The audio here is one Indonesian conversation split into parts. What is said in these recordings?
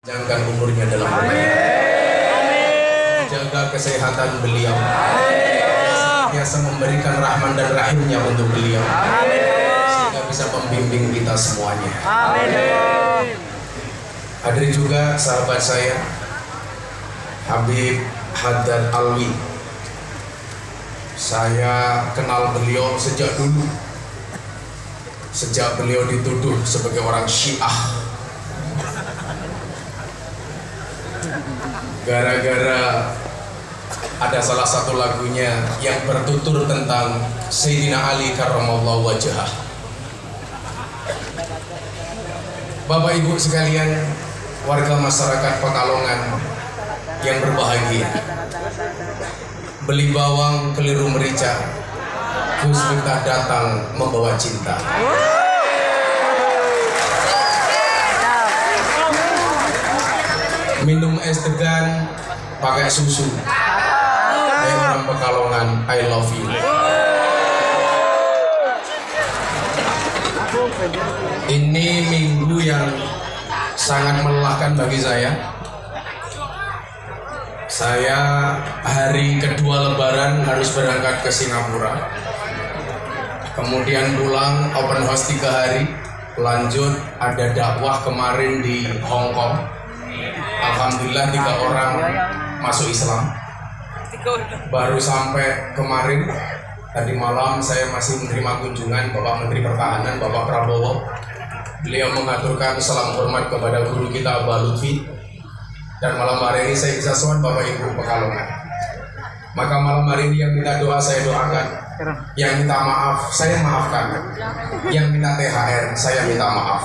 Jangan umurnya dalam umurnya, jaga kesehatan beliau, biasa memberikan rahman dan rahimnya untuk beliau, sehingga bisa membimbing kita semuanya. Hadirin juga sahabat saya Habib Haddad Alwi, saya kenal beliau sejak dulu, sejak beliau dituduh sebagai orang Syiah. Gara-gara ada salah satu lagunya yang bertutur tentang Sayyidina Ali karramallahu wajhah. Bapak Ibu sekalian, warga masyarakat Pekalongan yang berbahagia, beli bawang keliru merica, Gus Miftah datang membawa cinta. Minum es degan pakai susu. Hai orang Pekalongan, I love you. Ini minggu yang sangat melelahkan bagi saya. Saya hari kedua Lebaran harus berangkat ke Singapura. Kemudian pulang open house 3 hari. Lanjut ada dakwah kemarin di Hong Kong. Alhamdulillah 3 orang masuk Islam. Baru sampai kemarin, tadi malam saya masih menerima kunjungan Bapak Menteri Pertahanan, Bapak Prabowo. Beliau mengaturkan salam hormat kepada guru kita Abah Lutfi. Dan malam hari ini saya bisa sowan Bapak Ibu Pekalongan. Maka malam hari ini yang minta doa saya doakan, yang minta maaf saya maafkan, yang minta THR saya minta maaf.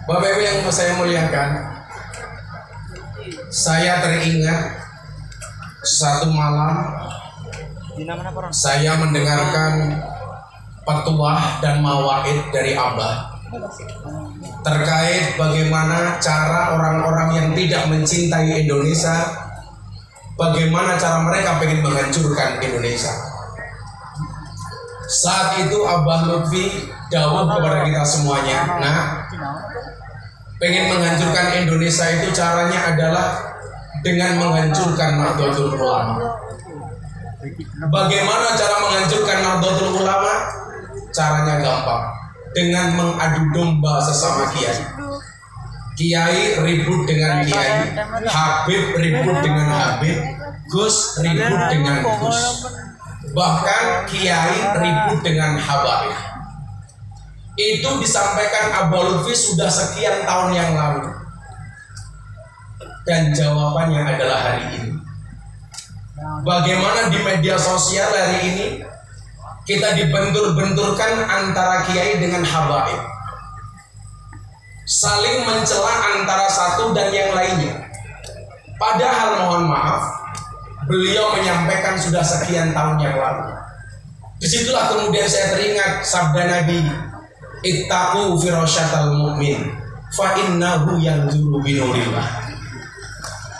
Bapak Ibu yang saya muliakan, saya teringat satu malam saya mendengarkan petuah dan mawaid dari Abah terkait bagaimana cara orang-orang yang tidak mencintai Indonesia, bagaimana cara mereka ingin menghancurkan Indonesia. Saat itu Abah Lutfi dawuh kepada kita semuanya, nah, pengen menghancurkan Indonesia itu caranya adalah dengan menghancurkan Nahdlatul Ulama. Bagaimana cara menghancurkan Nahdlatul Ulama? Caranya gampang, dengan mengadu domba sesama kiai. Kiai ribut dengan kiai, Habib ribut dengan Habib, Gus ribut dengan Gus, bahkan kiai ribut dengan habaib. Itu disampaikan Abah Lutfi sudah sekian tahun yang lalu, dan jawabannya adalah hari ini. Bagaimana di media sosial hari ini kita dibentur-benturkan antara kiai dengan habaib, saling mencela antara satu dan yang lainnya. Padahal mohon maaf, beliau menyampaikan sudah sekian tahun yang lalu. Disitulah kemudian saya teringat sabda Nabi, ittaqu firasyatal mu'min fa innahu yanzuru binurillah.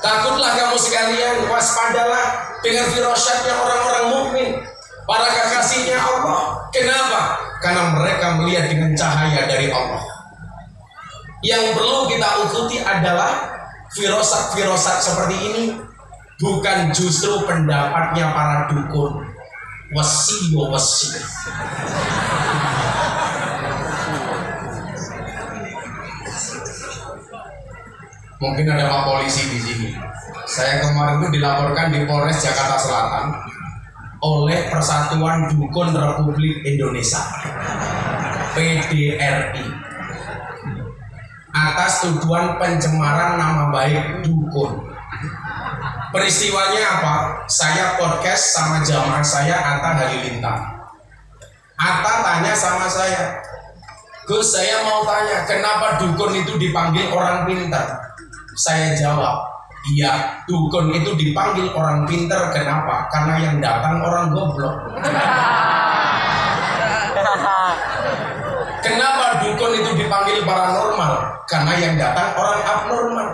Takutlah kamu sekalian, waspadalah dengan firasyatnya orang-orang mukmin, para kekasihnya Allah. Kenapa? Karena mereka melihat dengan cahaya dari Allah. Yang perlu kita ikuti adalah firasat-firasat seperti ini, bukan justru pendapatnya para dukun. Wasiyo. Mungkin ada Pak Polisi di sini. Saya kemarin itu dilaporkan di Polres Jakarta Selatan oleh Persatuan Dukun Republik Indonesia (PDRI) atas tuduhan pencemaran nama baik dukun. Peristiwanya apa? Saya podcast sama jamaah saya Atta Halilintar. Atta tanya sama saya, Gus, saya mau tanya, kenapa dukun itu dipanggil orang pintar? Saya jawab, iya, dukun itu dipanggil orang pintar. Kenapa? Karena yang datang orang goblok. Kenapa dukun itu dipanggil paranormal? Karena yang datang orang abnormal.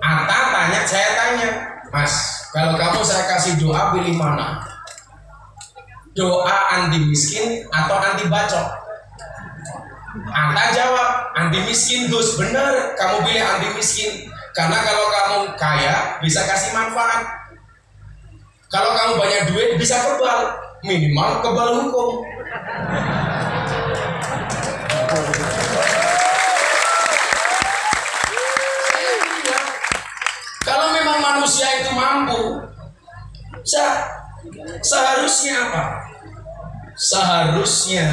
Atta tanya, saya tanya, Mas, kalau kamu saya kasih doa pilih mana? doa anti miskin atau anti bacok? Anta jawab anti miskin Gus. Bener, kamu pilih anti miskin karena kalau kamu kaya bisa kasih manfaat. Kalau kamu banyak duit bisa kebal, minimal kebal hukum. Kalau memang manusia itu mampu, seharusnya apa? Seharusnya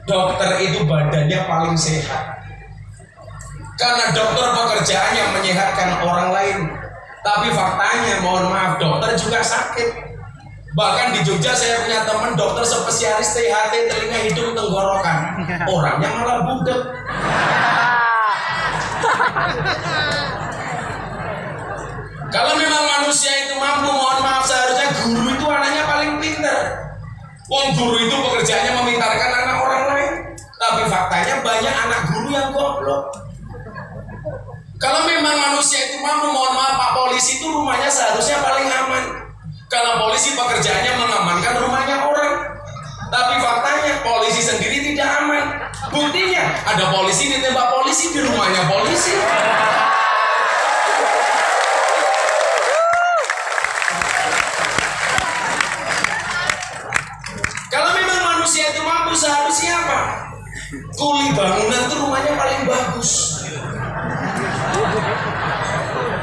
dokter itu badannya paling sehat. Karena dokter pekerjaannya menyehatkan orang lain. Tapi faktanya, mohon maaf, dokter juga sakit. Bahkan di Jogja saya punya teman dokter spesialis THT, telinga, hidung, tenggorokan. Orangnya malah budek. Kalau memang manusia itu mampu, mohon maaf, seharusnya guru itu anaknya paling pintar. Wong guru itu pekerjaannya memintarkan anak orang lain. Tapi faktanya banyak anak guru yang goblok. Kalau memang manusia itu mampu, mohon maaf, Pak polisi itu rumahnya seharusnya paling aman. Karena polisi pekerjaannya mengamankan rumahnya orang. Tapi faktanya polisi sendiri tidak aman. Buktinya ada polisi ditembak polisi di rumahnya polisi. Kalau memang manusia itu mampu, seharusnya apa? Kuli bangunan itu rumahnya paling bagus.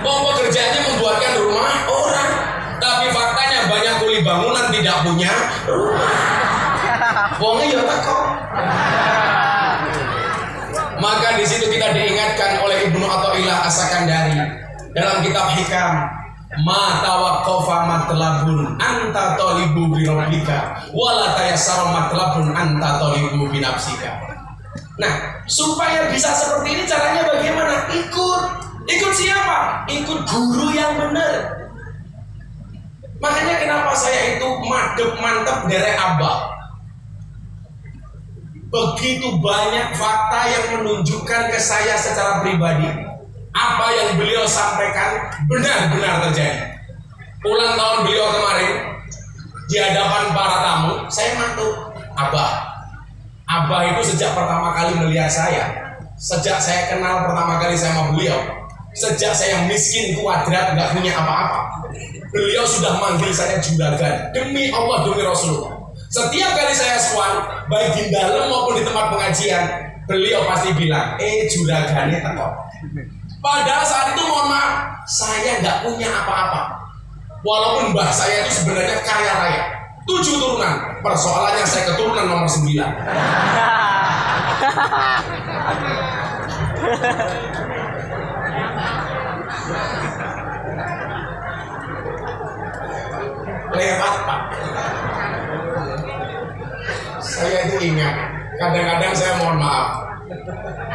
Mau pekerjaannya membuatkan rumah orang, tapi faktanya banyak kuli bangunan tidak punya rumah. Wongnya ya takut. Maka di situ kita diingatkan oleh Ibnu Athaillah As-Sakandari dalam kitab Hikam, ma tawaqqafa matlabun anta talibu bi rabbika wala tayassara matlabun anta talibu bi nafsika. Nah, supaya bisa seperti ini caranya bagaimana? Ikut siapa? Ikut guru yang benar. Makanya kenapa saya itu mantep derek abah. Begitu banyak fakta yang menunjukkan ke saya secara pribadi apa yang beliau sampaikan benar-benar terjadi. Ulang tahun beliau kemarin di hadapan para tamu, saya mantu Abah itu sejak pertama kali melihat saya, sejak saya kenal pertama kali sama beliau, sejak saya miskin kuadrat nggak punya apa-apa, beliau sudah manggil saya juragan. Demi Allah, demi Rasulullah, setiap kali saya sowan, baik di dalam maupun di tempat pengajian, beliau pasti bilang, juragannya teko. Padahal saat itu, mohon maaf, saya nggak punya apa-apa. Walaupun mbah saya itu sebenarnya kaya raya, 7 turunan. Persoalannya saya keturunan nomor 9. Lewat Pak. Saya itu ingat, kadang-kadang saya mohon maaf,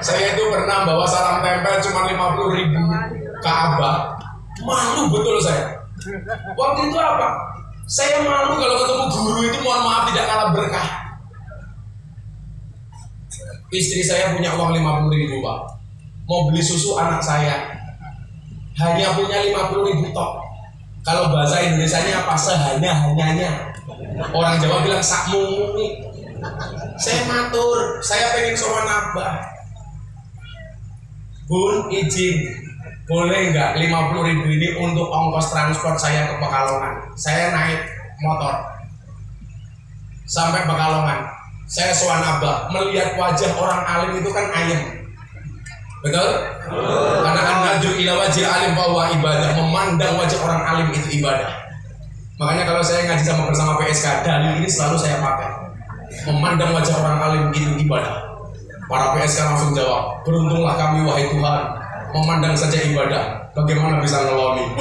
saya itu pernah bawa salam tempel cuma 50.000 ke Abah. Malu betul saya. Waktu itu apa? Saya malu kalau ketemu guru itu, mohon maaf, tidak kalah berkah. Istri saya punya uang 50.000 Pak. Mau beli susu anak saya, hanya punya 50.000 tok. Kalau bahasa Indonesianya apa? Sehanya-hanyanya. Orang Jawa bilang sakmumi. Saya matur, saya pengen sowan Abah. Bun, izin, boleh nggak 50.000 ini untuk ongkos transport saya ke Pekalongan? Saya naik motor sampai Pekalongan. Saya sowan Abah, melihat wajah orang alim itu kan ayem. Betul? Karena an-nadru ila wajhil alim bahwa ibadah, memandang wajah orang alim itu ibadah. Makanya kalau saya ngaji bersama PSK, dalil ini selalu saya pakai. Memandang wajah orang alim itu ibadah. Para PSK langsung jawab, beruntunglah kami wahai Tuhan, memandang saja ibadah, bagaimana bisa ngeloni?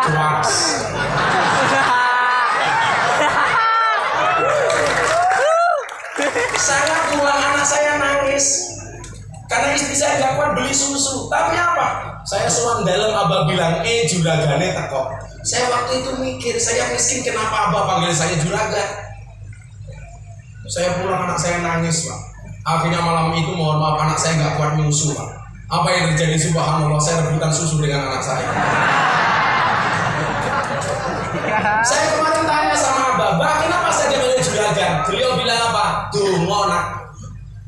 Cuaks. Saya pulang, anak saya nangis karena istri saya gak kuat beli susu. Tapi apa? Saya sowan dalam, Abah bilang, juragane teko. Saya waktu itu mikir, saya miskin, kenapa Abah panggil saya juragan? Saya pulang, anak saya nangis Pak. Akhirnya malam itu, mohon maaf, anak saya gak kuat nyusu Pak. Apa yang terjadi? Subhanallah, saya rebutan susu dengan anak saya. Saya kemarin tanya sama Abah, kenapa saya dipanggil juragan? Beliau bilang apa? Dongo nak.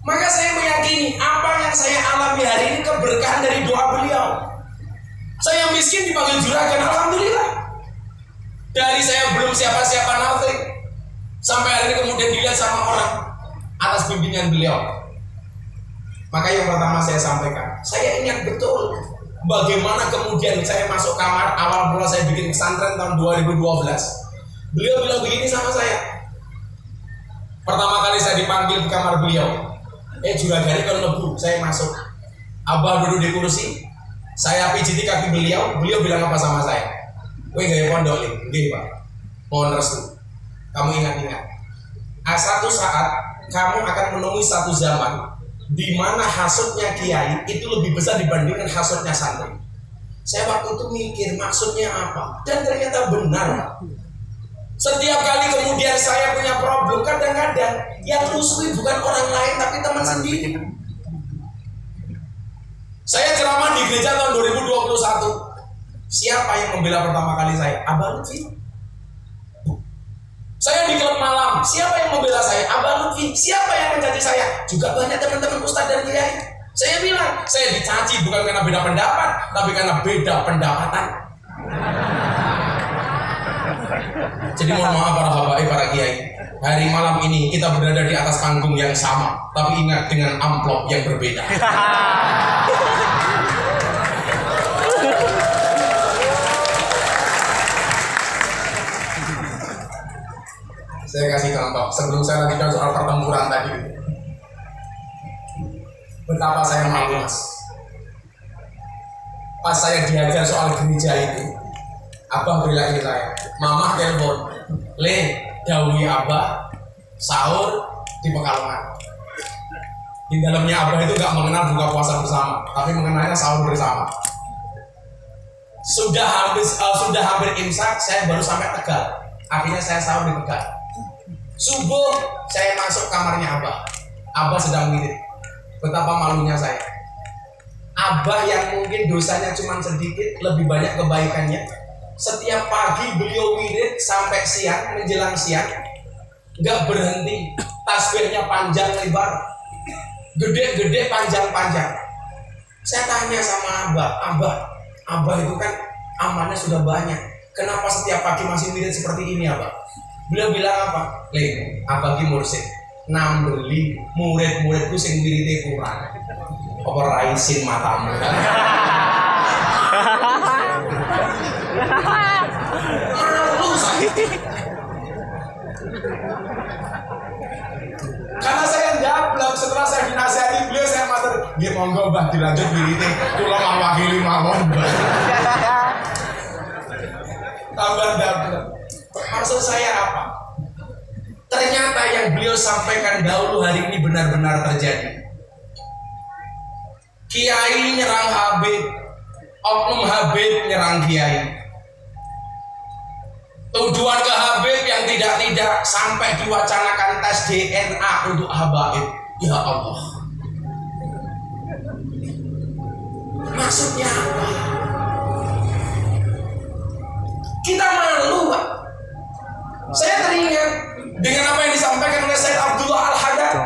Maka saya meyakini apa yang saya alami hari ini keberkahan dari doa beliau. Saya miskin dipanggil juragan, alhamdulillah. Dari saya belum siapa-siapa nothing, sampai hari ini kemudian dilihat sama orang atas bimbingan beliau. Maka yang pertama saya sampaikan, saya ingat betul bagaimana kemudian saya masuk kamar awal mula saya bikin pesantren tahun 2012. Beliau bilang begini sama saya. Pertama kali saya dipanggil di kamar beliau, juragan kan lebu, saya masuk. Abah duduk di kursi, saya pijiti kaki beliau. Beliau bilang apa sama saya? Weh gaya pondok nih, nggih Pak. Mohon restu. Kamu ingat-ingat. Satu saat kamu akan menemui satu zaman di mana hasutnya kiai itu lebih besar dibandingkan hasutnya santri. Saya waktu itu mikir maksudnya apa, dan ternyata benar. Setiap kali kemudian saya punya problem, kadang-kadang yang rusuh bukan orang lain tapi teman sendiri. Saya ceramah di gereja tahun 2021. Siapa yang membela pertama kali saya? Abah Lutfi. Saya di klub malam, siapa yang membela saya? Abah Lutfi. Siapa yang mencaci saya? Juga banyak teman-teman ustadz dan kiai. Saya bilang, saya dicaci bukan karena beda pendapat, tapi karena beda pendapatan. Jadi mohon maaf para habaib, para kiai. Hari malam ini kita berada di atas panggung yang sama, tapi ingat dengan amplop yang berbeda. Saya kasih contoh sebelum saya lanjutkan soal pertempuran tadi. Betapa saya malu mas. Pas saya diajar soal gereja itu, Abah bilang ini saya, Mama telepon, Le, dahului Abah sahur di Pekalongan. Di dalamnya Abah itu gak mengenal buka puasa bersama, tapi mengenalnya sahur bersama. Sudah hampir imsak, saya baru sampai Tegal. Akhirnya saya sahur di Tegal. Subuh saya masuk kamarnya Abah. Abah sedang wirid. Betapa malunya saya. Abah yang mungkin dosanya cuma sedikit, lebih banyak kebaikannya. Setiap pagi beliau wirid sampai siang, menjelang siang, nggak berhenti. Tasbihnya panjang lebar, gede-gede, panjang-panjang. Saya tanya sama Abah itu kan amannya sudah banyak. Kenapa setiap pagi masih wirid seperti ini Abah? Beliau bilang apa? Le, Abah ki mursid, nambeli murid-muridku sing wirite kurang. Apa raisin matamu? Malu saya. Karena saya jablak, setelah saya dinasihati beliau saya matur, nggih monggo Mbah dilanjut wirite, kula mawakili mawon. Tambah jablak. Maksud saya apa? Ternyata yang beliau sampaikan dahulu hari ini benar-benar terjadi. Kiai nyerang Habib, oknum Habib nyerang Kiai. Tuduhan ke Habib yang tidak-tidak sampai diwacanakan tes DNA untuk habaib. Ya Allah. Maksudnya apa? Kita malu, Pak. Saya teringat dengan apa yang disampaikan oleh Said Abdullah Al-Haddad.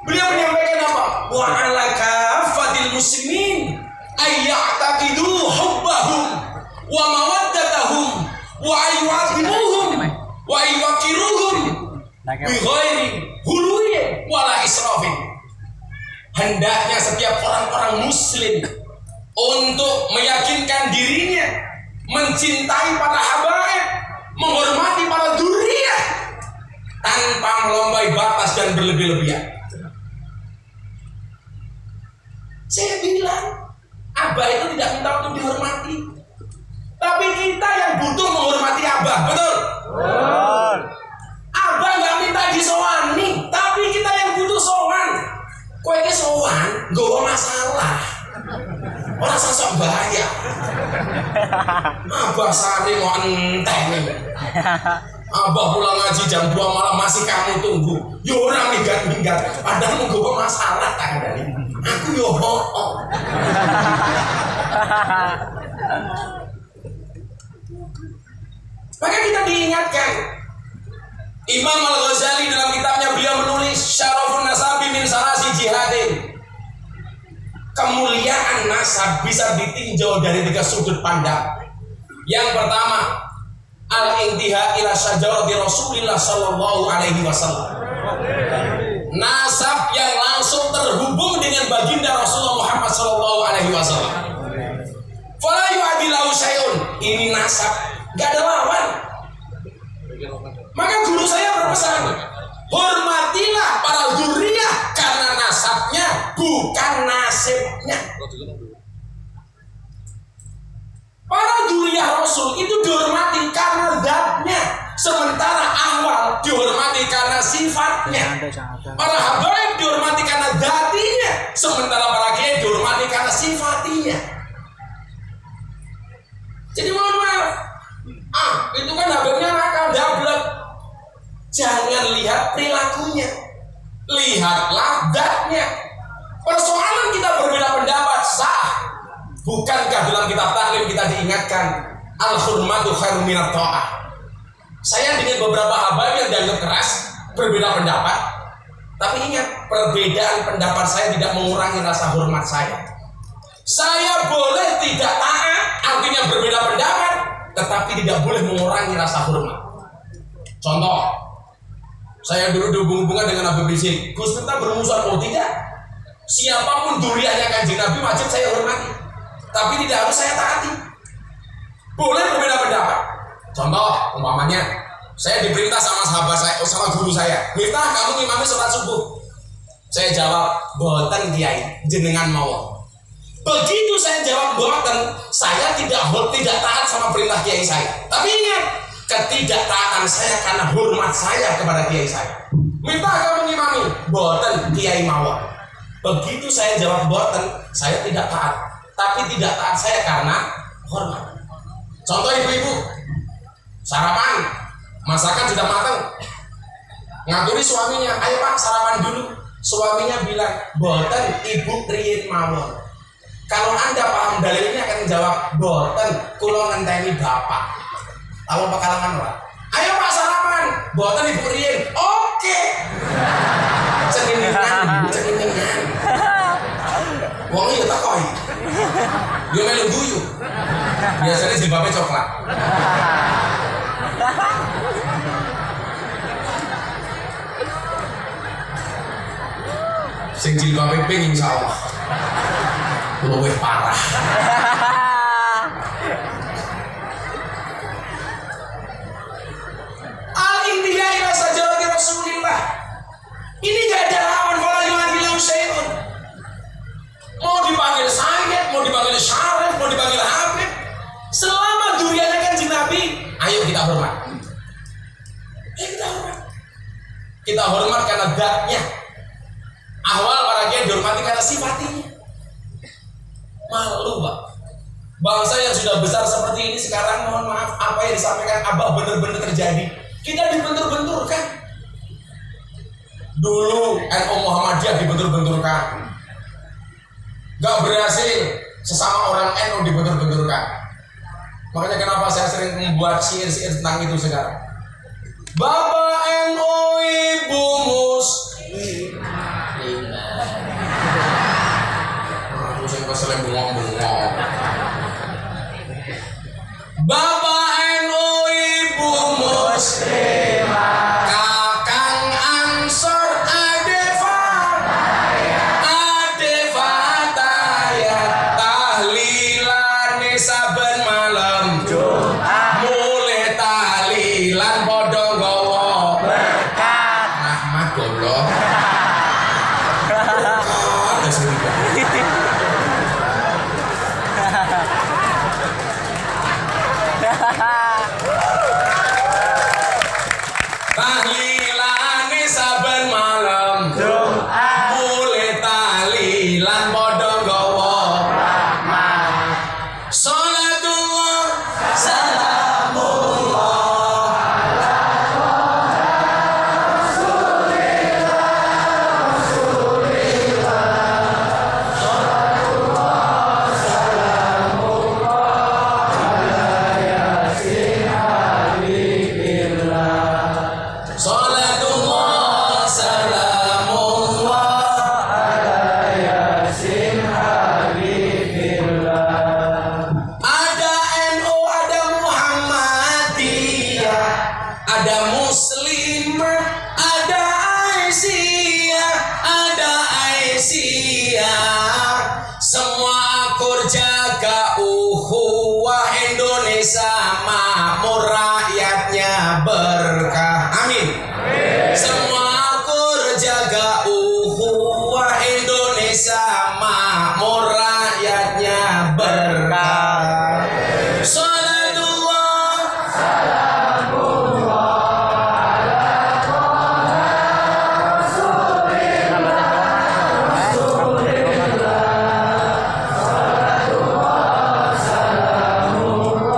Beliau menyampaikan apa? Wa ala kafatil muslimin ayya'taqidu hubbahum wa mawaddatahum wa ayyu'azimuhum wa ayyuwakiruhum bi ghairi huluyin wala israfin. Hendaknya setiap orang-orang muslim untuk meyakinkan dirinya, mencintai para habaib, menghormati para dzurriyyah tanpa melampaui batas dan berlebih-lebihan. Saya bilang, Abah itu tidak minta untuk dihormati, tapi kita yang butuh menghormati Abah, betul? Betul. Abah nggak minta disowani, tapi kita yang butuh sowan. Kowe iki sowan, nggawa masalah. Ora sosok bahaya. Abah sari mau enteng. Abah pulang ngaji jam 2 malam masih kamu tunggu. Yo ora minggat-minggat, padahal mau nggawa masalah tak ada. Aku yo ho'o. Maka kita diingatkan. Imam Al-Ghazali dalam kitabnya beliau menulis Syarafun Nasabi min Salasi Jihadin. Kemuliaan nasab bisa ditinjau dari 3 sudut pandang. Yang pertama, al-intiha ila syajarati Rasulillah sallallahu alaihi wasallam. Nasab yang langsung terhubung dengan baginda Rasulullah Muhammad sallallahu alaihi wasallam. Fala yu'adilahu syai'un. Ini nasab, gak ada lawan. Maka guru saya berpesan, hormatilah para dzurriyyah karena nasabnya bukan nasibnya. Para dzurriyyah Rasul itu dihormati karena zatnya, sementara ahwal dihormati karena sifatnya. Para habaib dihormati karena zatinya, sementara para kiai dihormati karena sifatinya. Jadi mohon maaf, itu kan habibnya nakal, dablek. Jangan lihat perilakunya, lihatlah zatnya. Persoalan kita berbeda pendapat sah. Bukankah dalam kitab taklim kita diingatkan al-hurmatu khairum minat ta'ah? Saya dengan beberapa habaib yang dianggap keras, berbeda pendapat. Tapi ingat, perbedaan pendapat saya tidak mengurangi rasa hormat saya. Saya boleh tidak taat, artinya berbeda pendapat, tetapi tidak boleh mengurangi rasa hormat. Contoh, saya dulu dihubung-hubungan dengan Habib Rizik. Gus Miftah bermusuhan, oh tidak. Siapapun dzurriyyahnya Kanjeng Nabi wajib saya hormati, tapi tidak harus saya taati. Boleh berbeda pendapat. Contoh, umpamanya saya diperintah sama sahabat saya, sama guru saya, Miftah kamu ngimami sholat subuh. Saya jawab, boten kiai, jenengan mawon. Begitu saya jawab boten, saya tidak taat sama perintah kiai saya. Tapi ingat, ketidaktaatan saya karena hormat saya kepada kiai saya. Miftah kamu ngimami, boten kiai mawon. Begitu saya jawab boten, saya tidak taat. Tapi tidak taat saya karena hormat. Contoh ibu-ibu, sarapan, masakan sudah matang, ngaturi suaminya, ayo pak sarapan dulu. Suaminya bilang, boten ibu riyin mawon. Kalau anda paham dalilnya akan menjawab, boten kulo ngenteni bapak. Tahu pengalaman pak? Ayo pak sarapan, boten ibu riyin. Oke. Cenginingan. Wong iya takoi. Yo melu guyu. Biasanya jilbabnya coklat. Sing jilbabnya pink insyaallah. Luwih parah. Al-intiha ila sajarati Rasulillah. Ini gak ada lawan, wala yu'adilahu syai'un. Mau dipanggil Sayyid, mau dipanggil Syarif, mau dipanggil Habib, selama dzurriyyahnya Kanjeng Nabi, ayo kita hormat. Kita hormat karena zatnya. Ahwal para kiai dihormati karena sifatinya. Malu pak, bangsa yang sudah besar seperti ini sekarang, mohon maaf, apa yang disampaikan abah benar-benar terjadi. Kita dibentur-benturkan. Dulu NU Muhammadiyah dibentur-benturkan, gak berhasil, sesama orang NU dibentur-benturkan. Makanya kenapa saya sering membuat syair-syair tentang itu sekarang. Bapak NU, Ibu Muslimah. Aku sing kesel bengong-bengong. Bapak NU, Ibu Muslimah. muslimah, ada Aisyah, ada Aisyah. Semua akur jaga ukhuwah, Indonesia makmur, rakyatnya berkah. Amin. Semua akur jaga ukhuwah, Indonesia makmur, rakyatnya berkah. Salatullah, salamullah ala Rasulillah, salatullah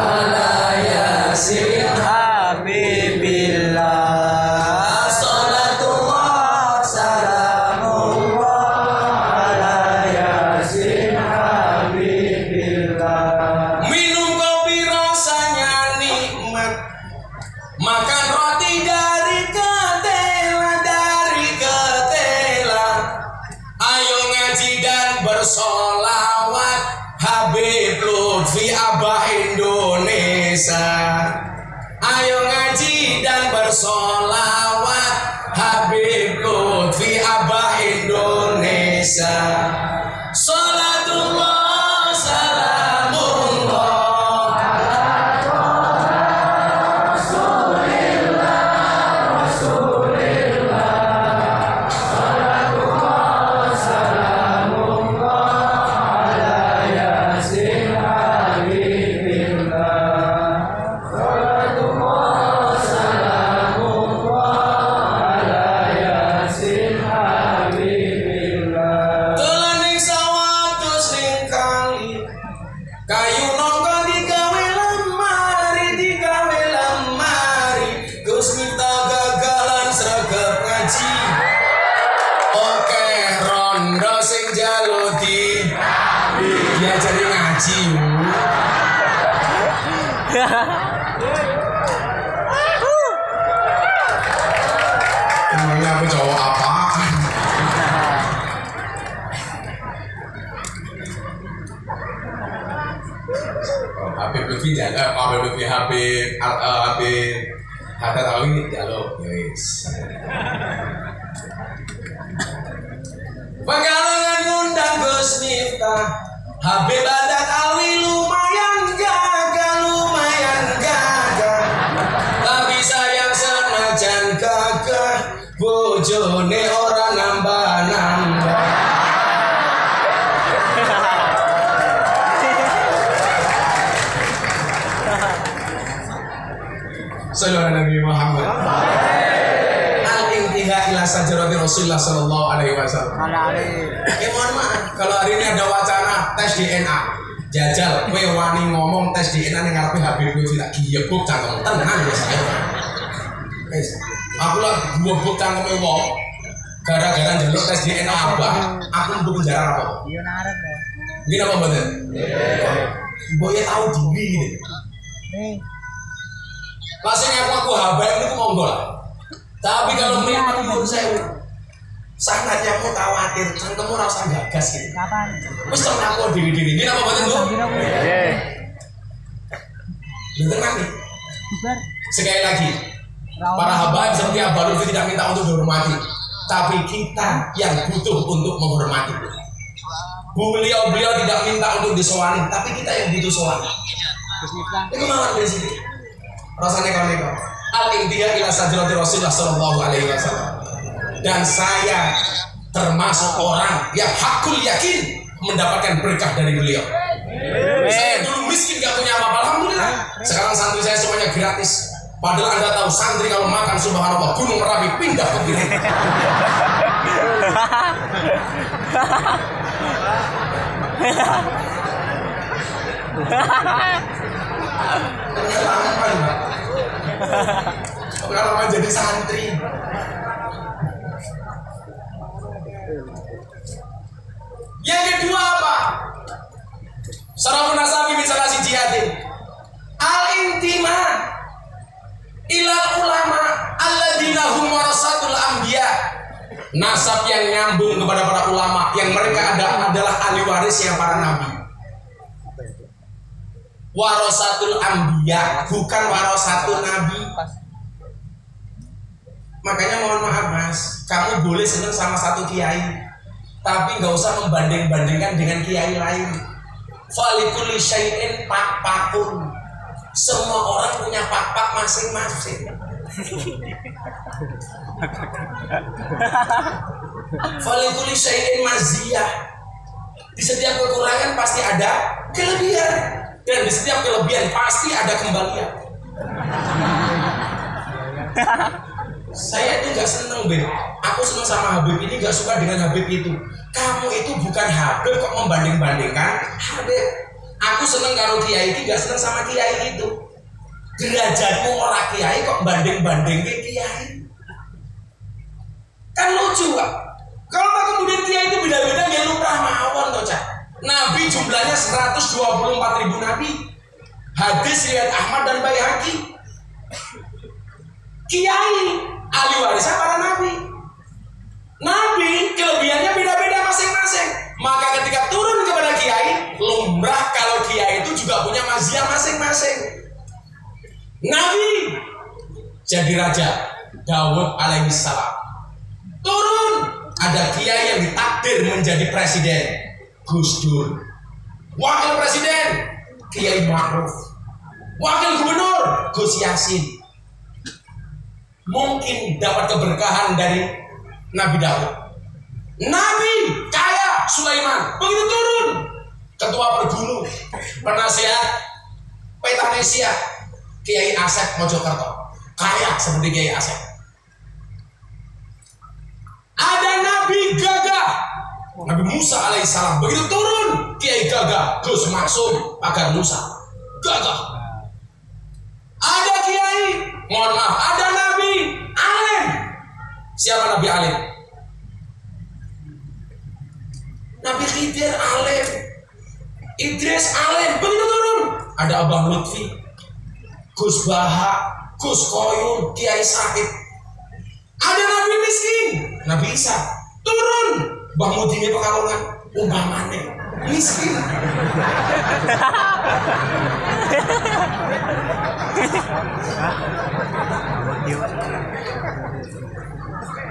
ala Yasin Habibillah. Salatullah, salamullah ala Yasin Habibillah. Minum kopi rasanya nikmat, makan roti dari ketela, dari ketela. Ayo ngaji dan bersolawat, Habib Lutfi Abah Indonesia. Ayo ngaji dan bersolawat, Habib Lutfi Abah Indonesia. Salatullah, salamullah ala Rasulillah, Rasulillah. Salatullah, salamullah ala Yasin Habibillah. Salatullah, salamullah ala Yasin Habibillah. Telaning sawatus ning kali, kayu nongko digawe lemari, digawe lemari. Gus Miftah gagalan sregep ngaji, oke rondo sing jaluti diajari ngaji. Emangnya aku cowok apa? Habib Lutfi jaga, Habib Lutfi Habib Hatta Tawi jaluk, guys. Pegangan ngundang Gus Miftah, Habib Adat Alwi lumayan gagal, lumayan gagal. Tapi sayang senajan gagah, bojone orang nambah-nambah. Sallallahu Nabi Muhammad. Al-intiha ila sajarati Rasulullah sallallahu alaihi wasallam. Mohon maaf kalau hari ini ada wacana tes DNA. Jajal kowe wani ngomong tes DNA ning ngarepe Habib Lutfi tak giyebuk cangkem tenan ya saya. Guys, aku lah giyebuk cangkeme wong gara-gara njaluk tes DNA abah, aku mlebu penjara apa? Iya narep ya. Gini apa mboten? Mbok ya tahu diri gitu. Masih ngaku habaib itu monggo lah. Tapi kalau melihat pun saya sangatnya aku khawatir, cangkemmu rasa gagas gitu. Kapan? Wis tak aku diri-diri. Ini apa mboten, Bu? Nggih. Dengar nih. Sekali lagi, para habaib seperti Abah Lutfi tidak minta untuk dihormati, tapi kita yang butuh untuk menghormati. Beliau tidak minta untuk disowani, tapi kita yang butuh sowani. Itu malah dari sini. Rasanya neko-neko. Al-intiha ila sadrati Rasulullah sallallahu alaihi wasallam. Dan saya termasuk orang yang hakul yakin mendapatkan berkah dari beliau. Saya dulu miskin gak punya apa-apa, alhamdulillah. Sekarang santri saya semuanya gratis. Padahal Anda tahu santri kalau makan subhanallah Gunung Merapi pindah ke kiri. Pengalaman jadi santri. Yang kedua apa? Sarafun nasabi min salasi jihadin. Al-intima ilal ulama alladzina hum warasatul anbiya. Nasab yang nyambung kepada para ulama yang mereka adalah ahli waris yang para nabi. Warasatul anbiya bukan warasatul nabi. Makanya mohon maaf Mas, kamu boleh senang sama satu kiai, tapi nggak usah membanding-bandingkan dengan kiai lain. Falikuli syai'in pak-pakun. Semua orang punya pak-pak masing-masing. Falikuli syai'in maziyah. Di setiap kekurangan pasti ada kelebihan, dan di setiap kelebihan pasti ada kembalian. Saya itu nggak seneng Ben. Aku seneng sama Habib ini, nggak suka dengan Habib itu. Kamu itu bukan Habib kok membanding-bandingkan Habib. Aku seneng kalau Kiai ini, nggak seneng sama Kiai itu. Derajatmu orang Kiai kok banding-banding ke Kiai. Kan lucu Pak. Kalau kemudian Kiai itu beda-beda ya lumrah mawon toh Cak. Nabi jumlahnya 124.000 nabi. Hadis riwayat Ahmad dan Baihaqi. Kiai ahli warisnya para nabi. Nabi kelebihannya beda-beda masing-masing. Maka ketika turun kepada kiai, lumrah kalau kiai itu juga punya maziyah masing-masing. Nabi jadi raja Daud alaihissalam. Turun ada kiai yang ditakdir menjadi presiden, Gus Dur. Wakil presiden Kiai Ma'ruf. Wakil gubernur Gus Yasin. Mungkin dapat keberkahan dari Nabi Daud. Nabi kaya Sulaiman. Begitu turun ketua perbulu, penasihat Petanesia Kiai Asep Mojokerto. Kaya seperti Kiai Asep. Ada Nabi gagah Nabi Musa alaihissalam. Begitu turun Kiai gagah Gus Maksum Pagar Musa. Gagah. Ada Kiai, mohon maaf, ada Nabi alim. Siapa Nabi alim? Nabi Khidir alim, Idris alim. Begitu turun ada Abang Lutfi, Gus Baha, Gus Koyun, Kiai Sakit. Ada Nabi miskin, Nabi Isa. Turun Bang Mudini Pekalongan, umpamane miskin.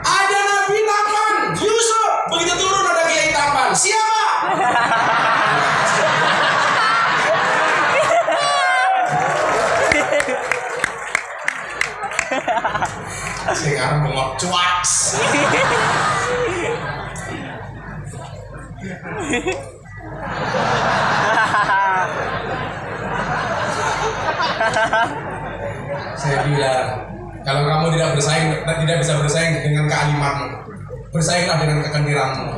Ada Nabi Tampan, Yusuf. Begitu turun ada Kiai Tampan. Siapa? Sekarang bengok cuaks. Saya bilang, kalau kamu tidak bisa bersaing dengan kealimanmu, bersainglah dengan kekendiranmu.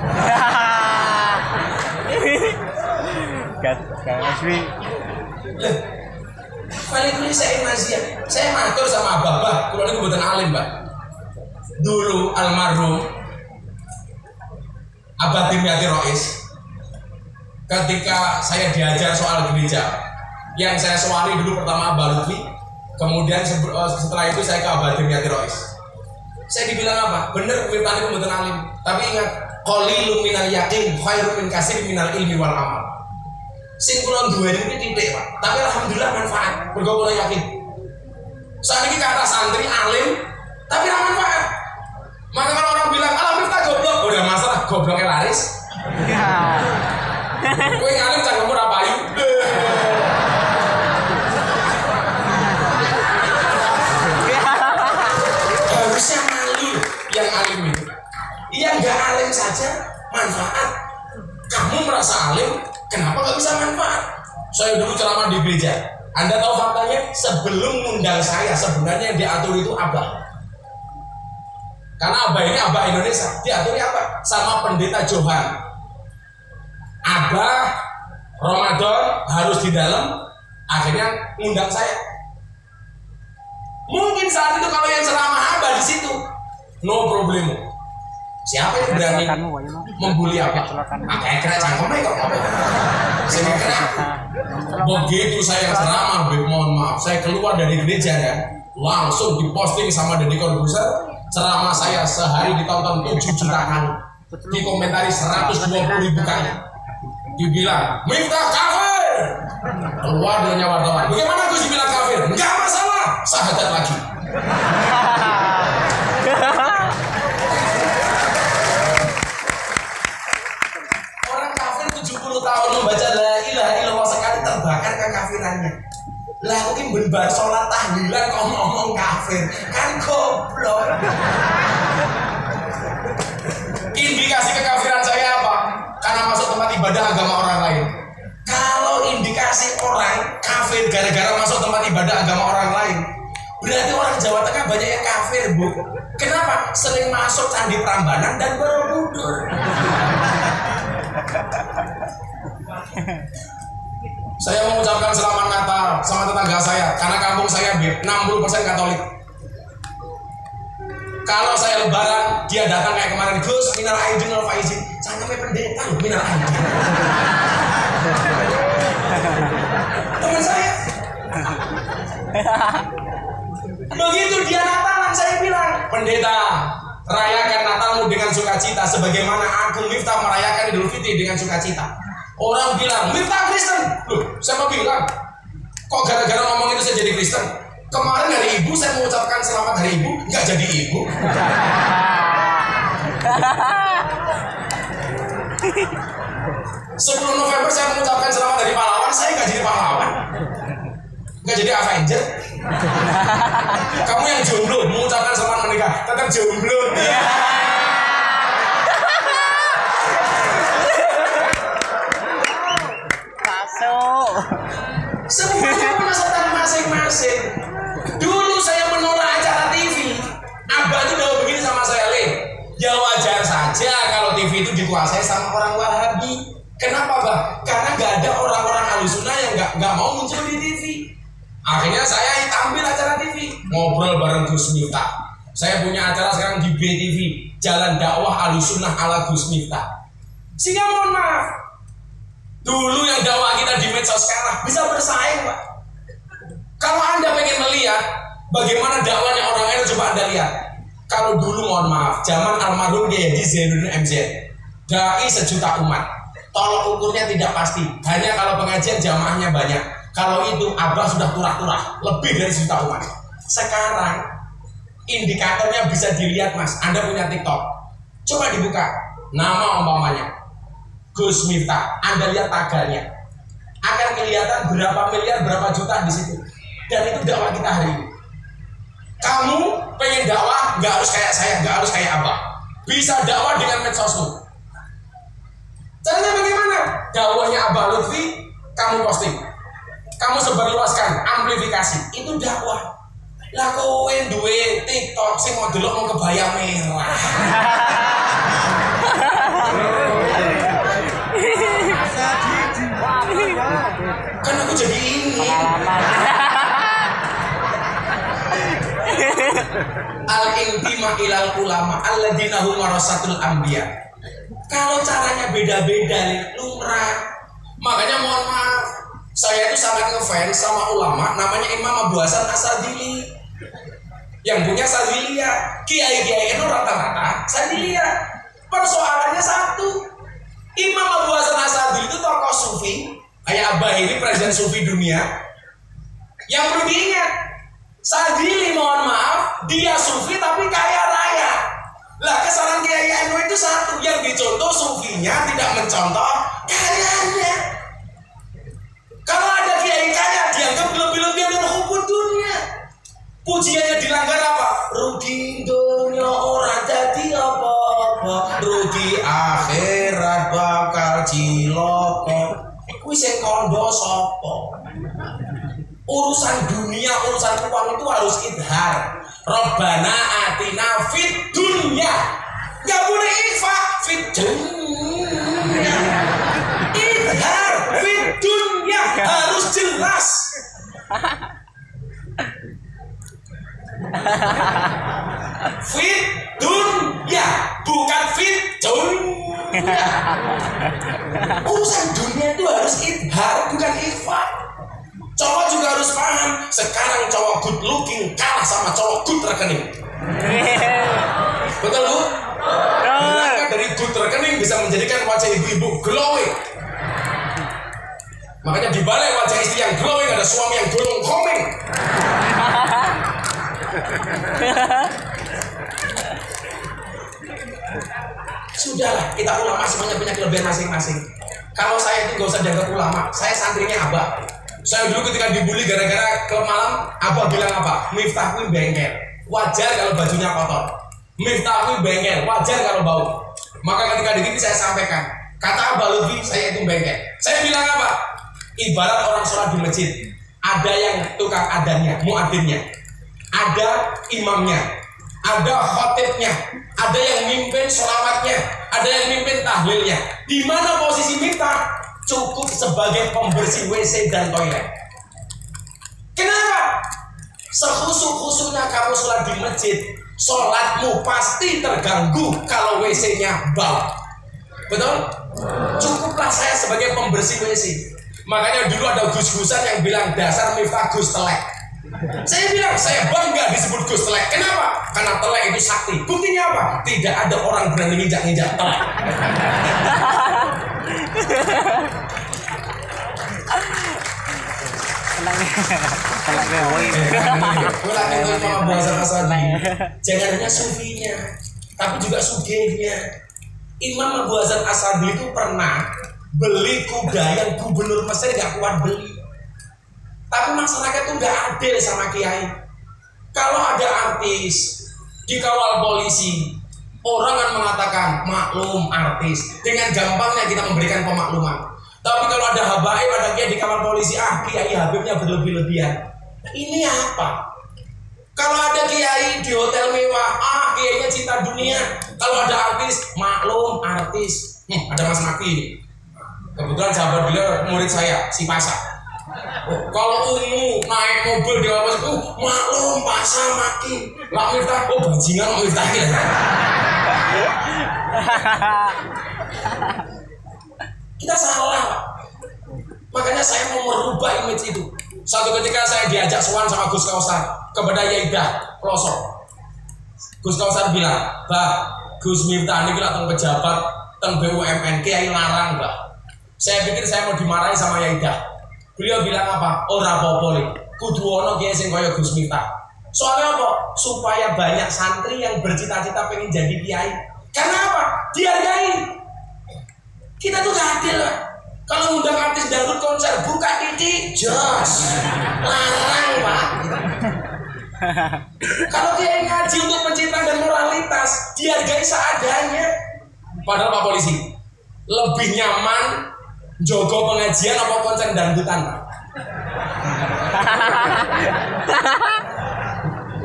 Falikuli saya maziyah. Saya matur sama abah, kalau ini buatan alim Mbak. Dulu almarhum Abah Dimyati Rois, ketika saya diajar soal gereja, yang saya sewari dulu pertama Abah Lutfi, kemudian setelah itu saya ke Abah Dimyati Rois. Saya dibilang apa? Bener wirtane pembuatan alim, tapi ingat, qalilun minal yaqin khairun min katsir minal ilmi wal amal. Sing kula duweni iki titik, Pak. Tapi alhamdulillah manfaat, mergo kula yakin. Saat ini kata santri alim, tapi ra manfaat. Maka kalau orang bilang, "Alam kita goblok," udah masalah, gobloknya laris. Kowe ngalim cangkemmu ra payu. Harusnya malu yang alim itu. Yang nggak alim saja manfaat. Kamu merasa alim, kenapa nggak bisa manfaat? Saya dulu ceramah di gereja. Anda tahu faktanya? Sebelum ngundang saya, sebenarnya yang diatur itu abah. Karena abah ini abah Indonesia. Diaturnya apa? Sama pendeta Johan. Abah Ramadan harus di dalam. Akhirnya ngundang saya. Mungkin saat itu kalau yang ceramah abah di situ, no problem. Siapa yang berani membuli apa? Makanya kena cangkemnya kok apa? Saya kena. Begitu saya ceramah, mohon maaf, saya keluar dari gereja kan, langsung diposting sama Deddy Corbuzier. Ceramah saya sehari ditonton 7 juta kali, dikomentari 120.000 kali. Dibilang Miftah kafir, keluar dari wartawan. Bagaimana Gus dibilang kafir? Enggak masalah, sahadat lagi. sibuk. Kenapa? Sering masuk Candi Prambanan dan Borobudur. Saya mengucapkan selamat Natal sama tetangga saya, karena kampung saya 60% Katolik. Kalau saya lebaran, dia datang kayak kemarin, Gus, minal aidin wal faizin. Saya namanya pendeta loh, minal aidin. Teman saya. Begitu dia Natalan, saya bilang, pendeta, rayakan Natalmu dengan sukacita, sebagaimana aku Miftah merayakan Idul Fitri dengan sukacita. Orang bilang, Miftah Kristen. Loh, saya mau bilang, kok gara-gara ngomong itu saya jadi Kristen? Kemarin hari ibu saya mengucapkan selamat hari ibu, nggak jadi ibu. 10 November saya mengucapkan selamat hari pahlawan, saya nggak jadi pahlawan, nggak jadi Avenger. Kamu yang jomblo mengucapkan selamat menikah, tetap jomblo. Masuk. Semuanya punya setan masing-masing. Dulu saya menolak acara TV. Abah itu udah begini sama saya, Le. Ya wajar saja kalau TV itu dikuasai sama orang Wahabi. Kenapa, Bah? Karena nggak ada orang-orang Ahlussunnah yang nggak mau muncul di TV. Akhirnya saya tampil acara TV, ngobrol bareng Gus Miftah. Saya punya acara sekarang di BTV, Jalan Dakwah Ahlussunnah ala Gus Miftah. Sehingga mohon maaf, dulu yang dakwah kita di medsos sekarang bisa bersaing, Pak. Kalau Anda pengen melihat bagaimana dakwahnya orang lain, coba Anda lihat. Kalau dulu mohon maaf, zaman almarhum Kiai Haji Zainuddin MZ, dai sejuta umat, tolok ukurnya tidak pasti. Hanya kalau pengajian jamaahnya banyak. Kalau itu Abah sudah turah-turah, lebih dari sejuta umat. Sekarang indikatornya bisa dilihat, Mas. Anda punya TikTok, coba dibuka nama umpamanya Gus Miftah, Anda lihat tagarnya, akan kelihatan berapa miliar, berapa juta di situ. Dan itu dakwah kita hari ini. Kamu pengen dakwah, nggak harus kayak saya, nggak harus kayak Abah. Bisa dakwah dengan medsosmu. Caranya bagaimana? Dakwahnya Abah Lutfi, kamu posting, kamu sebarluaskan, amplifikasi, itu dakwah. Lah kowe duwe TikTok sing mau delok mau kebaya merah. Kan aku jadi ini. Al-intima ilal ulama alladzina hum warasatul anbiya. Kalau caranya beda-beda, lumrah. Makanya mohon maaf, saya itu sangat ngefans sama ulama namanya Imam Abu Hasan As-Sadili. Yang punya Sadiliyah, kiai-kiai itu rata-rata Sadiliyah. Persoalannya satu, Imam Abu Hasan As-Sadili itu tokoh sufi, kayak Abah ini presiden sufi dunia. Yang perlu diingat, Sadili mohon maaf, dia sufi tapi kaya raya. Lah kesalahan Kiai NU itu satu, yang dicontoh sufinya, tidak mencontoh kayanya. Kalau ada kiai kaya, dianggap lebih-lebihan dan hubud dunia. Pujiannya dilanggar apa? Rugi dunia orang jadi apa-apa, rugi akhirat bakal ciloko. Kuwi sing kondo sapa? Urusan dunia, urusan uang itu harus idhar. Rabbana atina fid dunya. Gak boleh ikhfa fid dunya. Idhar fid dunya harus jelas. Fit dunya, bukan fit dunya. Urusan dunia itu harus idhar, bukan ikhfa. Cowok juga harus paham. Sekarang cowok good looking kalah sama cowok good rekening. Betul, Bu? Maka dari good rekening bisa menjadikan wajah ibu-ibu glowing. Makanya di balik wajah istri yang glowing ada suami yang golong komeng. Sudahlah, kita ulama semuanya punya kelebihan masing-masing. Kalau saya itu gak usah dianggap ulama, saya santrinya Abah. Saya dulu ketika dibully gara-gara klub malam, Abah bilang apa? Miftah kuwi bengkel. Wajar kalau bajunya kotor. Miftah kuwi bengkel. Wajar kalau bau. Maka ketika di sini saya sampaikan, kata Abah Lutfi, saya itu bengkel. Saya bilang apa? Ibarat orang sholat di masjid, ada yang tukang adanya, muadzinnya, ada imamnya, ada khotibnya, ada yang mimpin sholawatnya, ada yang mimpin tahlilnya. Di mana posisi Miftah? Cukup sebagai pembersih WC dan toilet. Kenapa? Sekhusu-khusunya kamu sholat di masjid, sholatmu pasti terganggu kalau WC-nya bau. Betul? Cukuplah saya sebagai pembersih WC. Makanya dulu ada gus-gusan yang bilang dasar Miftah Gus Telek. Saya bilang saya bangga disebut Gus Telek. Kenapa? Karena telek itu sakti. Buktinya apa? Tidak ada orang berani nginjak-nginjak telek. Pulang itu sama bahasa Asadi. Jangan hanya sufinya, tapi juga sugihnya. Imam Abu Hasan Asadi itu pernah beli kuda yang gubernur Mesir gak kuat beli. Tapi masyarakat itu gak adil sama kiai. Kalau ada artis dikawal polisi, orang kan mengatakan maklum artis, dengan gampangnya kita memberikan pemakluman. Tapi kalau ada habaib, ada kiai dikawal polisi, kiai habibnya berlebih-lebihan. Ini apa? Kalau ada kiai di hotel mewah, kiainya cinta dunia. Kalau ada artis, maklum artis. Ada Mas Maki. Kebetulan sahabat beliau murid saya, si Pasa. Kalau ungu naik mobil di atas itu, maklum Pasa Maki. Lah Miftah, bajingan Miftah. Kita salah. Makanya saya mau merubah image itu. Satu ketika saya diajak sowan sama Gus Kausar kepada Yaidah Pelosok. Gus Kausar bilang, "Bah, Gus Miftah ini teng pejabat teng BUMN kiai larang, Bah." Saya pikir saya mau dimarahi sama Yaidah. Beliau bilang apa? Ora apa-apa, kudu ono kiai sing kaya Gus Miftah. Soalnya apa? Supaya banyak santri yang bercita-cita pengen jadi kiai. Karena apa? Dihargai. Kita tuh gak adil, lah. Kalau undang artis dangdut konser buka titik, jos, larang Pak. Kalau dia ngaji untuk pencitraan dan moralitas, dihargai seadanya. Padahal Pak Polisi lebih nyaman jogo pengajian apa konser dangdutan Pak?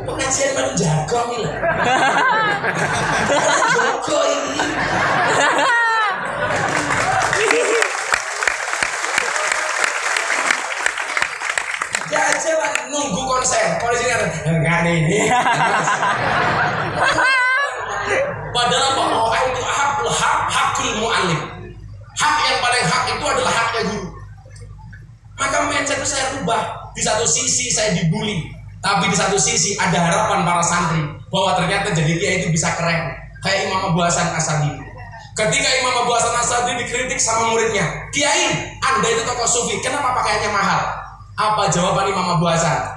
Pengajian paling jago nih lah. Jago ini. Jangan nunggu konser, polisi enggak nih. Padahal apa? Oh itu hakul mu'allim. Hak yang paling hak itu adalah haknya guru. Maka mindset itu saya rubah. Di satu sisi saya dibully, tapi di satu sisi ada harapan para santri bahwa ternyata jadi kiai itu bisa keren. Kayak Imam Abu Hasan Asadi. Ketika Imam Abu Hasan Asadi dikritik sama muridnya, "Kiai, Anda itu tokoh sufi, kenapa pakaiannya mahal?" Apa jawaban Imam Abu Hasan?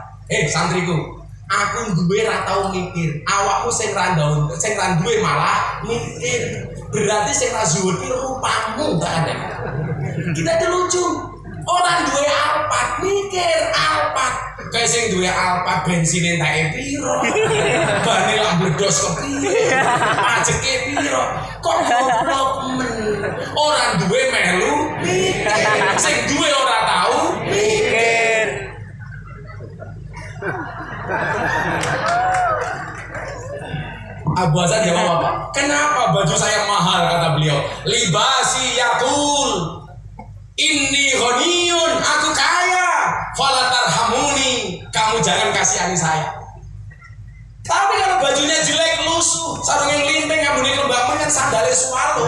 Santriku, aku duwe ra tau mikir, awakmu sing ra duwe malah mikir. Berarti sing ra zuhud ki rupamu gak ada. Kita itu lucu. Orang duwe Alphard mikir Alphard. Kayak sing duwe Alphard bensin entake piro? Bane lak bledos kepiye? Pajeke piro? Kok goblok men. Orang duwe melu mikir. Sing duwe ora tau mikir. Abu Hasan jawab apa? Kenapa baju saya mahal, kata beliau? Libasi yakul inni ghaniyun, aku kaya. Fala tarhamuni, kamu jangan kasihani saya. Tapi kalau bajunya jelek, lusuh, sarungnya linting, ngambuni kembang kan sandalnya swallow.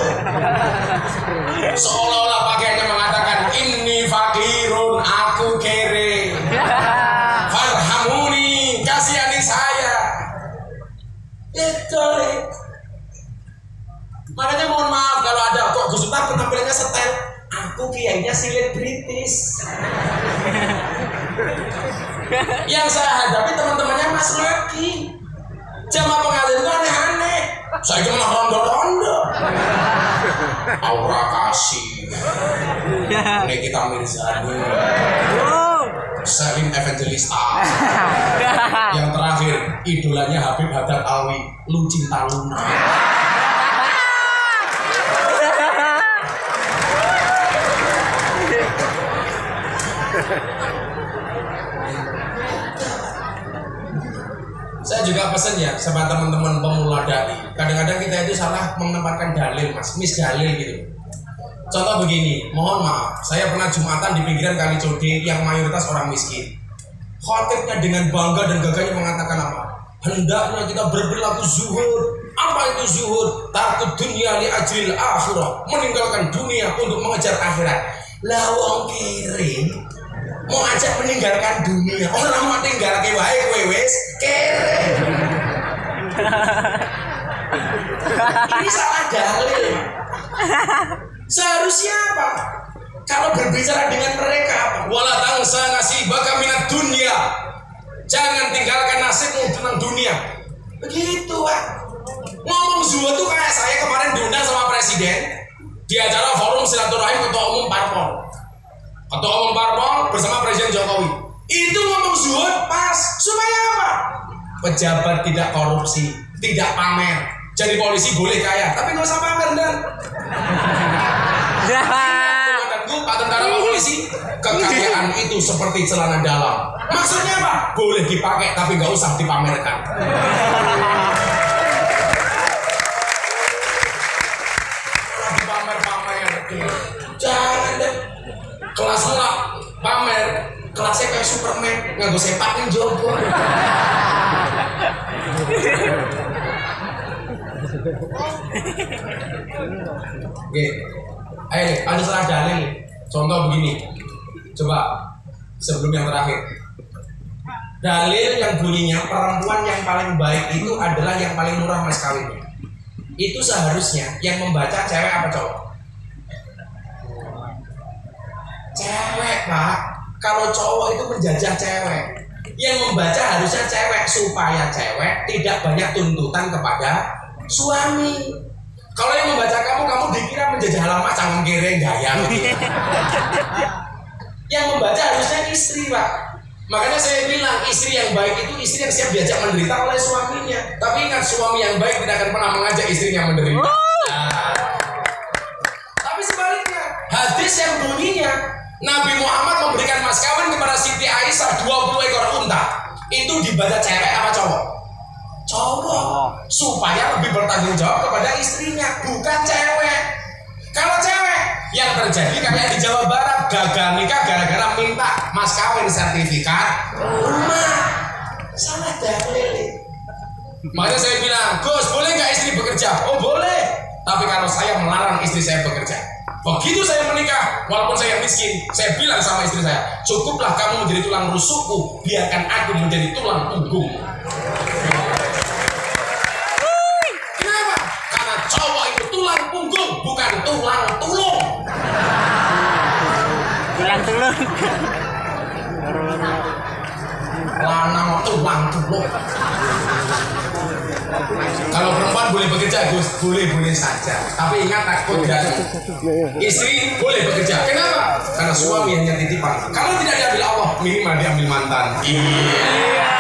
Seolah-olah pakaiannya mengatakan inni fakirun, aku kere. Farhamuni, kasihani saya. Itu. Makanya mohon maaf kalau ada kok Gus Miftah penampilannya setel. Aku kiainya selebritis. Yang saya hadapi teman-temannya Mas Maki. Jamaah pengajian itu aneh-aneh. Saya cuma rondo-rondo. Aura kasih. Nikita Mirzani. Salim Evangelista. Yang terakhir idolanya Habib Haddad Alwi, Lu Cinta Luna. Saya juga pesan ya sama teman-teman pemula dai. Kadang-kadang kita itu salah menempatkan dalil, mas, misdalil gitu. Contoh begini, mohon maaf, saya pernah Jumatan di pinggiran Kali Code yang mayoritas orang miskin. Khotibnya dengan bangga dan gagahnya mengatakan apa? Hendaknya kita berperilaku zuhud. Apa itu zuhud? Takut dunia li ajril akhirah, meninggalkan dunia untuk mengejar akhirat. Lah wong kere mau ajak meninggalkan dunia, orang mau tinggal ke wae kowe wis kere. Ini salah dalil. Seharusnya apa? Kalau berbicara dengan mereka apa? Wala tangsa nasibaka minad dunya. Jangan tinggalkan nasibmu tentang dunia. Begitu, Pak. Ngomong zuhud tuh kayak saya kemarin diundang sama presiden di acara forum silaturahim ketua umum parpol. Ketua umum parpol bersama Presiden Jokowi. Itu ngomong zuhud pas supaya apa? Pejabat tidak korupsi, tidak pamer. Jadi polisi boleh kaya, tapi nggak usah pamer dan. Komandanku, Pak Tentara Pak Polisi, kekayaan itu seperti celana dalam. Maksudnya apa? Boleh dipakai, tapi nggak usah dipamerkan. Pamer-pamer, jangan deh. Kelas mulak pamer, kelasnya kayak Superman, nggak gue sepakin jopo. Oke, ada salah dalil. Contoh begini, coba sebelum yang terakhir. Dalil yang bunyinya perempuan yang paling baik itu adalah yang paling murah mas kawinnya. Itu seharusnya yang membaca cewek apa cowok? Cewek, Pak. Kalau cowok itu menjajah cewek. Yang membaca harusnya cewek supaya cewek tidak banyak tuntutan kepada suami. Kalau yang membaca kamu dikira menjajah halaman cangkem kere gaya gitu. Yang membaca harusnya istri, Pak. Makanya saya bilang istri yang baik itu istri yang siap diajak menderita oleh suaminya. Tapi ingat, suami yang baik tidak akan pernah mengajak istrinya menderita. Nah. Tapi sebaliknya, hadis yang bunyinya Nabi Muhammad memberikan mas kawin kepada Siti Aisyah 20 ekor unta. Itu dibaca cewek apa cowok? Cowok. Supaya lebih bertanggung jawab kepada istrinya, bukan cewek. Kalau cewek, yang terjadi kayak di Jawa Barat, gagal nikah gara-gara minta mas kawin sertifikat rumah. Salah dalil. Makanya saya bilang, Gus, boleh nggak istri bekerja? Oh boleh. Tapi kalau saya melarang istri saya bekerja, begitu saya menikah, walaupun saya miskin, saya bilang sama istri saya, cukuplah kamu menjadi tulang rusukku, biarkan aku menjadi tulang punggung. Kenapa? Karena cowok itu tulang punggung, bukan tulang tulung. Tulang tulung. Lanang tulang tulung. Kalau perempuan boleh bekerja, Gus, boleh saja. Tapi ingat takut dan istri boleh bekerja. Kenapa? Karena suami hanya titipan. Kalau tidak diambil Allah, minimal diambil mantan. Iya.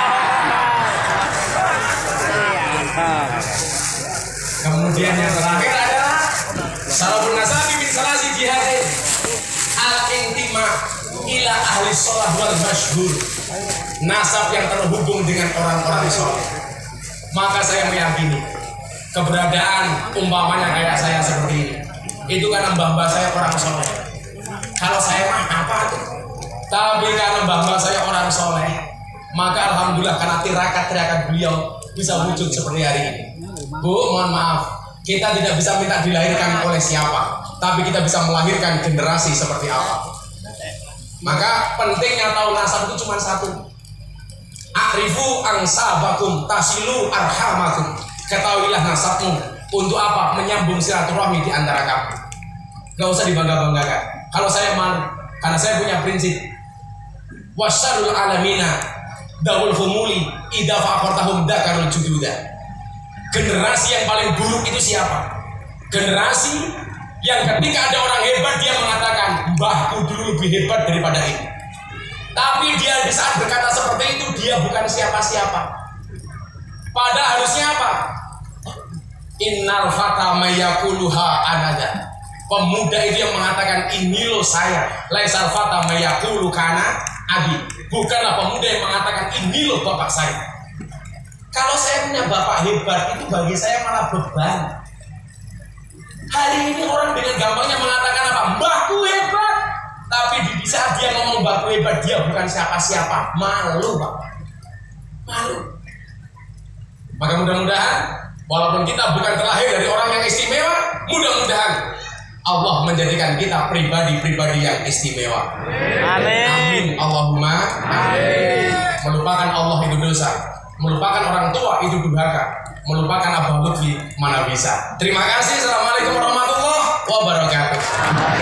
Kemudian yang terakhir adalah salafun nasabi min salasi jihadin al-intima ila ahli sholah wal masyhur. Nasab yang terhubung dengan orang-orang soleh. Maka saya meyakini keberadaan umpamanya kayak saya seperti ini itu karena mbah-mbah saya orang soleh. Kalau saya mah apa tuh? Tapi karena mbah-mbah saya orang soleh, maka alhamdulillah karena tirakat-tirakat beliau bisa wujud seperti hari ini. Bu, mohon maaf, kita tidak bisa minta dilahirkan oleh siapa, tapi kita bisa melahirkan generasi seperti apa. Maka pentingnya tahu nasab itu cuma satu. A'rifu angsabakum tasilu arhamakum. Ketahuilah nasabmu. Untuk apa? Menyambung silaturahmi di antara kamu. Gak usah dibangga-banggakan. Kalau saya malu, karena saya punya prinsip. Wasyarul alamina dawul humuli idza faqartahum dakarul jududa. Generasi yang paling buruk itu siapa? Generasi yang ketika ada orang hebat dia mengatakan mbahku dulu lebih hebat daripada ini. Tapi dia di saat berkata seperti itu dia bukan siapa-siapa. Pada harusnya apa? Innal fata mayaquluha anada. Pemuda itu yang mengatakan ini loh saya. Laisal fata mayaqulu kana abi. Bukanlah pemuda yang mengatakan ini loh bapak saya. Kalau saya punya bapak hebat, itu bagi saya malah beban. Hari ini orang dengan gampangnya mengatakan apa? Mbahku hebat. Tapi di saat dia ngomong mbahku hebat, dia bukan siapa-siapa. Malu, Pak. Malu. Maka mudah-mudahan, walaupun kita bukan terlahir dari orang yang istimewa, mudah-mudahan Allah menjadikan kita pribadi-pribadi yang istimewa. Amin. Amin. Allahumma amin. Melupakan Allah itu dosa. Melupakan orang tua itu durhaka. Melupakan Abah Lutfi mana bisa. Terima kasih. Assalamualaikum warahmatullahi wabarakatuh.